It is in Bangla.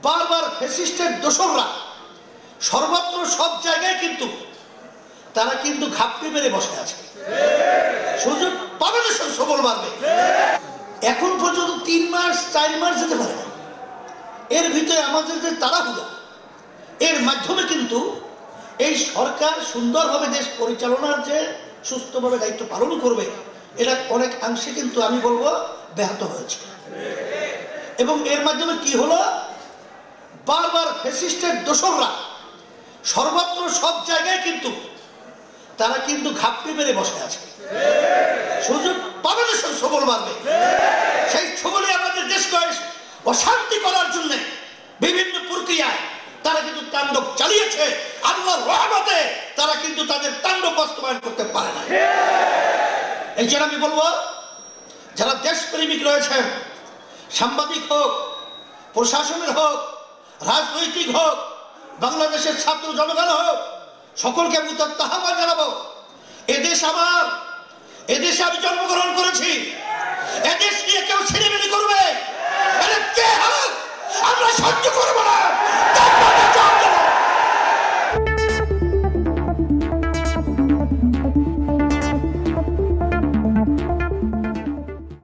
বারবার ফ্যাসিস্টের দোসররা সর্বত্র সব জায়গায় কিন্তু তারা কিন্তু ঘাপটি মেরে বসে আছে। সুযোগ পাবে না, সবল মারবে। এখন পর্যন্ত 3 মাস 4 মাস যেতে পারে না। এর ভিতরে আমাদের যে তাড়াহুড়া, এর মাধ্যমে কিন্তু এই সরকার সুন্দরভাবে দেশ পরিচালনার যে সুস্থভাবে দায়িত্ব পালন করবে, এটা অনেক অংশে কিন্তু আমি বলবো ব্যাহত হয়েছে। এবং এর মাধ্যমে কি হলো, বারবার ফ্যাসিস্টের দোসররা সর্বত্র সব জায়গায় কিন্তু তারা কিন্তু ঘাপটি মেরে বসে আছে। সুযোগ পাবে না, সবল মারবে। সেই ছবলে আমাদের দেশকে অশান্তি করার জন্য বিভিন্ন প্রক্রিয়ায় তারা কিন্তু তাণ্ডব চালিয়েছে। আল্লাহর রহমতে তারা কিন্তু তাদের তাণ্ডব বাস্তবায়ন করতে পারে না। এই জন্য আমি বলবো, যারা দেশপ্রেমিক রয়েছেন, সাংবাদিক হোক, প্রশাসনের হোক, রাজনৈতিক হোক, বাংলাদেশের ছাত্র জনগণ হোক, সকলকে আমি উদাত্ত আহ্বান জানাবো। এদেশ আমার, এদেশে আমি জন্মগ্রহণ করেছি। এদেশ নিয়ে কেউ ছেলেমেলি করবে